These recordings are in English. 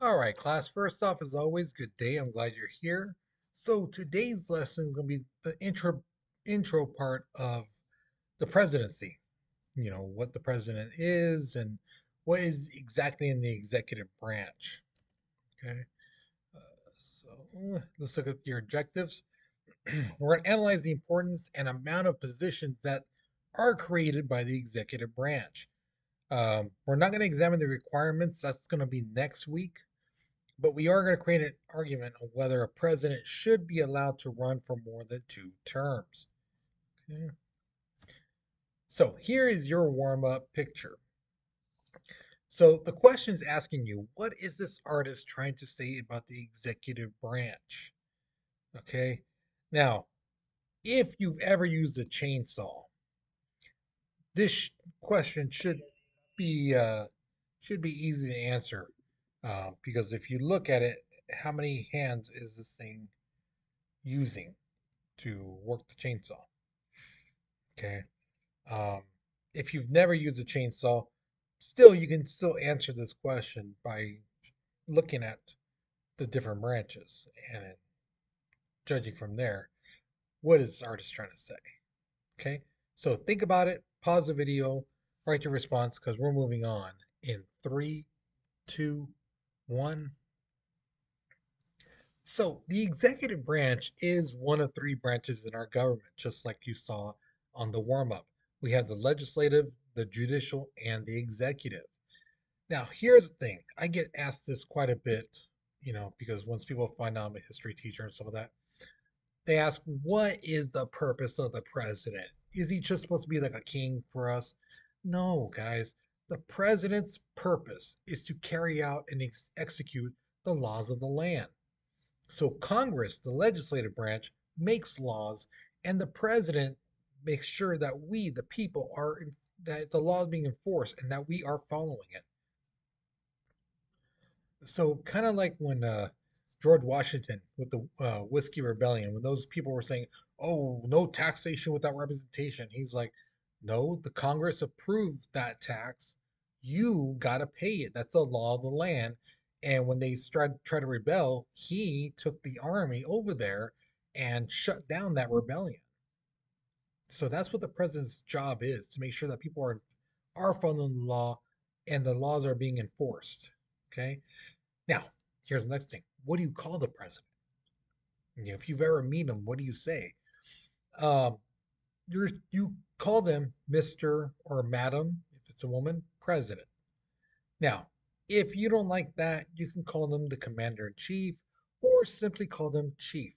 All right, class. First off, as always, good day. I'm glad you're here. So today's lesson is going to be the intro part of the presidency. You know what the president is and what is exactly in the executive branch. Okay. Uh, let's look at your objectives. We're going to analyze the importance and amount of positions that are created by the executive branch. We're not going to examine the requirements. That's going to be next week. But we are going to create an argument on whether a president should be allowed to run for more than 2 terms. Okay. So here is your warm up picture. So the question is asking you, what is this artist trying to say about the executive branch? Okay. Now, if you've ever used a chainsaw, this question be should be easy to answer because if you look at it, how many hands is this thing using to work the chainsaw? Okay. Um, if you've never used a chainsaw, still you can still answer this question by looking at the different branches and judging from there what is the artist trying to say. Okay. So think about it, pause the video, write your response because we're moving on in three, two, one. So the executive branch is one of 3 branches in our government, just like you saw on the warm up. We have the legislative, the judicial, and the executive. Now, here's the thing. I get asked this quite a bit, because once people find out I'm a history teacher and some of that, they ask, what is the purpose of the president? Is he just supposed to be like a king for us? No, guys. The president's purpose is to carry out and execute the laws of the land. So Congress, the legislative branch, makes laws, and the president makes sure that we, the people, that the law is being enforced and that we are following it. So kind of like when George Washington with the Whiskey Rebellion, when those people were saying, "Oh, no taxation without representation," he's like, "No, the Congress approved that tax. You gotta pay it. That's the law of the land." And when they try to rebel, he took the army over there and shut down that rebellion. So that's what the president's job is, to make sure that people are following the law and the laws are being enforced. Okay. Now, here's the next thing. What do you call the president? If you've ever met him, what do you say? Um, you call them Mr. or Madam, if it's a woman, President. Now, if you don't like that, you can call them the Commander in Chief or simply call them Chief.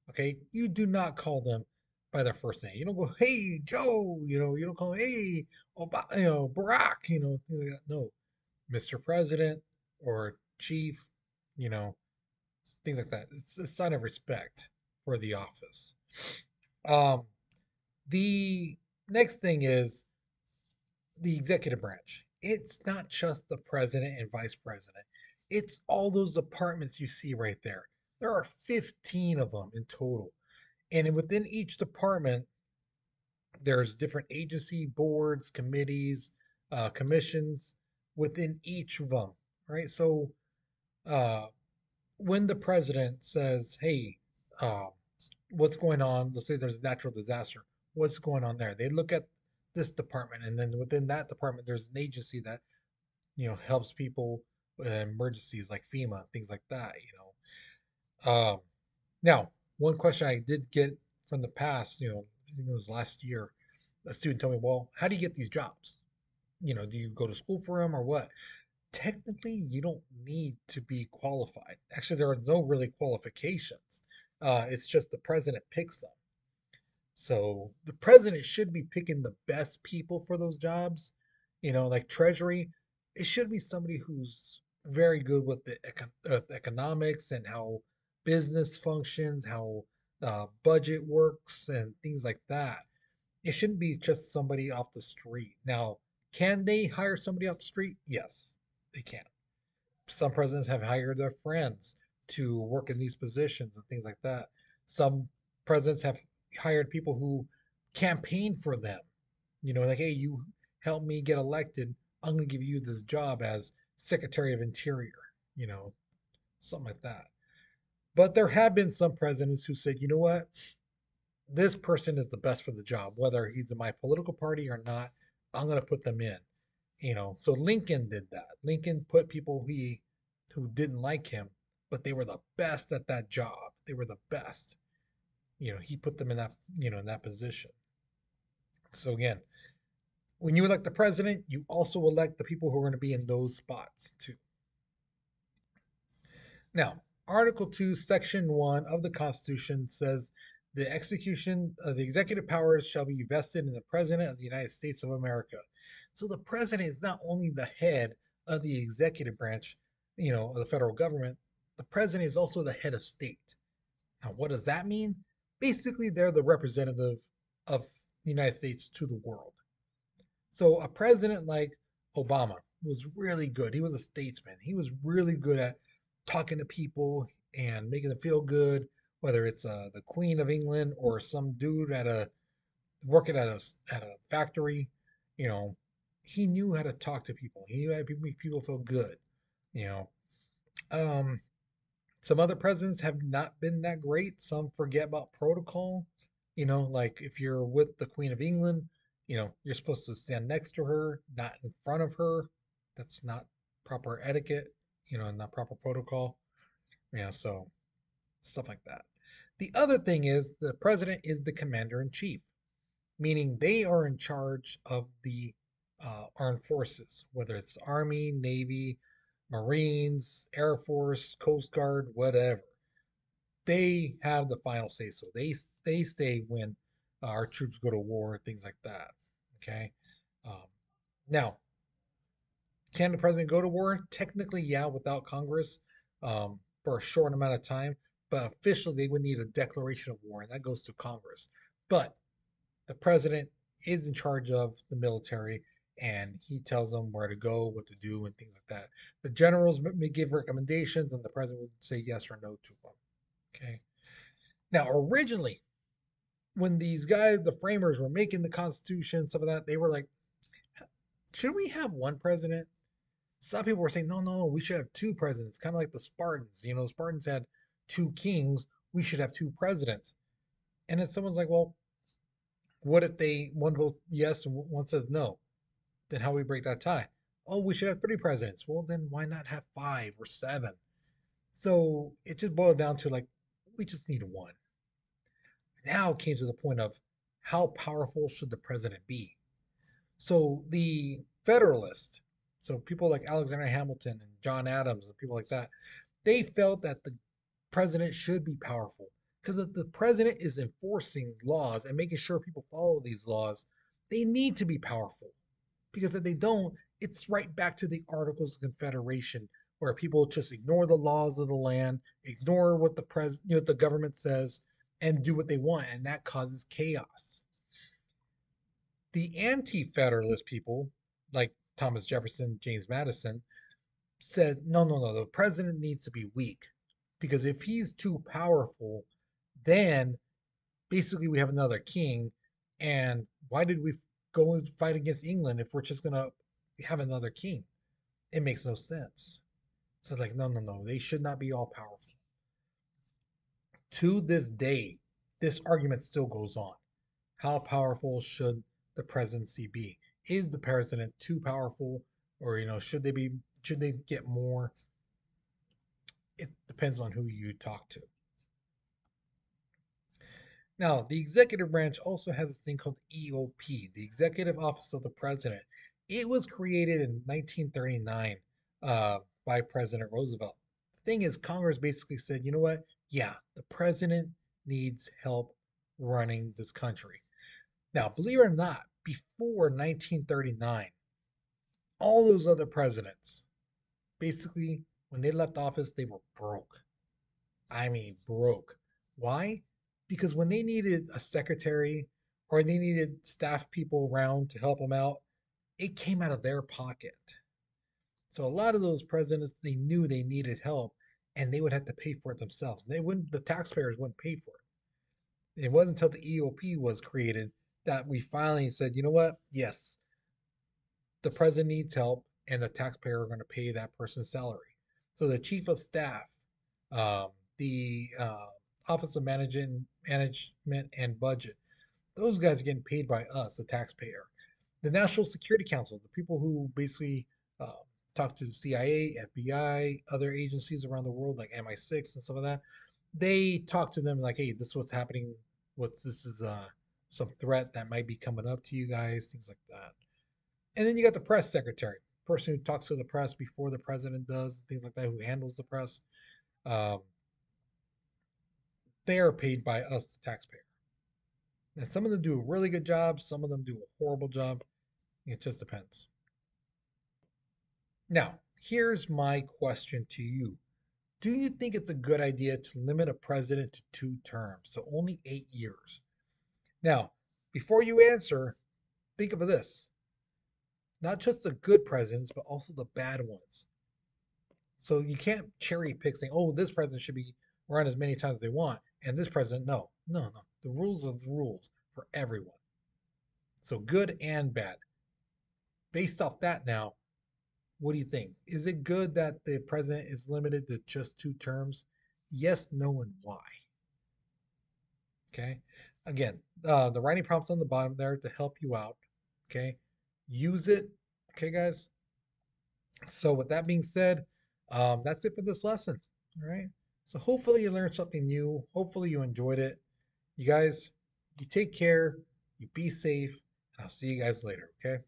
Okay, you do not call them by their first name. You don't go, "Hey Joe," you don't call them, "Hey Barack," things like that. No, Mr. President or Chief, you know, things like that. It's a sign of respect for the office. Um, the next thing is the executive branch. It's not just the president and vice president. It's all those departments you see right there. There are 15 of them in total. And within each department, there's different agency boards, committees, commissions within each of them, right? So uh, when the president says, "Hey, um, what's going on?" Let's say there's a natural disaster. What's going on there? They look at this department, and then within that department, there's an agency that helps people with emergencies like FEMA and things like that. Now, one question I did get from the past, I think it was last year, a student told me, "Well, how do you get these jobs? Do you go to school for them or what?" Technically, you don't need to be qualified. Actually, there are no really qualifications. It's just the president picks them. So the president should be picking the best people for those jobs. Like Treasury, it should be somebody who's very good with the economics and how business functions, how budget works, and things like that. It shouldn't be just somebody off the street. Now, can they hire somebody off the street? Yes, they can. Some presidents have hired their friends to work in these positions and things like that. Some presidents have hired people who campaign for them. Like, "Hey, you help me get elected. I'm going to give you this job as Secretary of Interior." you know, something like that. But there have been some presidents who said, you know what, this person is the best for the job, whether he's in my political party or not. I'm going to put them in. So Lincoln did that. Lincoln put people who didn't like him, but they were the best at that job. They were the best. He put them in that in that position. So again, when you elect the president, you also elect the people who are going to be in those spots too. Now, Article 2, Section 1 of the Constitution says the execution of the executive powers shall be vested in the President of the United States of America. So the president is not only the head of the executive branch, of the federal government, the president is also the head of state. Now, what does that mean? Basically, they're the representative of the United States to the world. So a president like Obama was really good. He was a statesman. He was really good at talking to people and making them feel good, whether it's the Queen of England or some dude at a working at a factory. You know, he knew how to talk to people. He knew how to make people feel good. You know, um, some other presidents have not been that great. Some forget about protocol. Like if you're with the Queen of England, you're supposed to stand next to her, not in front of her. That's not proper etiquette, not proper protocol. So stuff like that. The other thing is the president is the commander in chief, meaning they are in charge of the armed forces, whether it's Army, Navy, Marines, Air Force, Coast Guard, whatever. They have the final say. So they say when our troops go to war, things like that. Okay. Um, Now, can the president go to war? Technically, yeah, without Congress, for a short amount of time. But officially, they would need a declaration of war, and that goes to Congress. But the president is in charge of the military, and he tells them where to go, what to do, and things like that. The generals may give recommendations, and the president would say yes or no to them. Okay. Now, originally, when these guys, the framers, were making the Constitution, some of that, they were like, should we have one president? Some people were saying, no, no, no, we should have two presidents, kind of like the Spartans. The Spartans had two kings. We should have two presidents. And then someone's like, well, what if one votes yes and one says no? Then how do we break that tie? Oh, we should have three presidents. Well, then why not have five or seven? So it just boiled down to like, we just need one. Now it came to the point of how powerful should the president be? So the Federalists, so people like Alexander Hamilton and John Adams and people like that, they felt that the president should be powerful because if the president is enforcing laws and making sure people follow these laws, they need to be powerful because if they don't, it's right back to the Articles of Confederation where people just ignore the laws of the land, ignore what the government says, and do what they want, and that causes chaos. The anti-federalist people, like Thomas Jefferson, James Madison, said, no, no, no, the president needs to be weak because if he's too powerful, then basically we have another king. And why did we go and fight against England if we're just going to have another king? It makes no sense. So, like, no, no, no, they should not be all powerful. To this day, this argument still goes on. How powerful should the presidency be? Is the president too powerful, or should they get more? It depends on who you talk to. Now, the executive branch also has this thing called EOP, the Executive Office of the President. It was created in 1939 by President Roosevelt. The thing is, Congress basically said, you know what? Yeah, the president needs help running this country. Now, believe it or not, before 1939, all those other presidents, basically, when they left office, they were broke. I mean, broke. Why? Because when they needed a secretary or they needed staff people around to help them out, it came out of their pocket. So a lot of those presidents, they knew they needed help and they would have to pay for it themselves. The taxpayers wouldn't pay for it. It wasn't until the EOP was created that we finally said, you know what? Yes, the president needs help and the taxpayer are going to pay that person's salary. So the chief of staff, um, the office of management and budget, those guys are getting paid by us, the taxpayer. The National Security Council, the people who basically uh, talk to the CIA, FBI, other agencies around the world like MI6 and some of that, they talk to them like, hey, this is what's happening. What's this is some threat that might be coming up to you guys, things like that. And then you got the press secretary, person who talks to the press before the president does, things like that, who handles the press. Um, they are paid by us, the taxpayer. And some of them do a really good job, some of them do a horrible job. It just depends. Now, here's my question to you. Do you think it's a good idea to limit a president to 2 terms, so only 8 years? Now, before you answer, think of this, not just the good presidents, but also the bad ones. So you can't cherry pick saying, oh, this president should be run as many times as they want, and this president, no. No, no. The rules are the rules for everyone. So good and bad. Based off that now, what do you think? Is it good that the president is limited to just 2 terms? Yes, no, and why? Okay. Again, the writing prompts on the bottom there to help you out. Okay. Use it. Okay, guys. So, with that being said, that's it for this lesson. All right. So, hopefully, you learned something new. Hopefully, you enjoyed it. You guys, you take care, you be safe, and I'll see you guys later. Okay.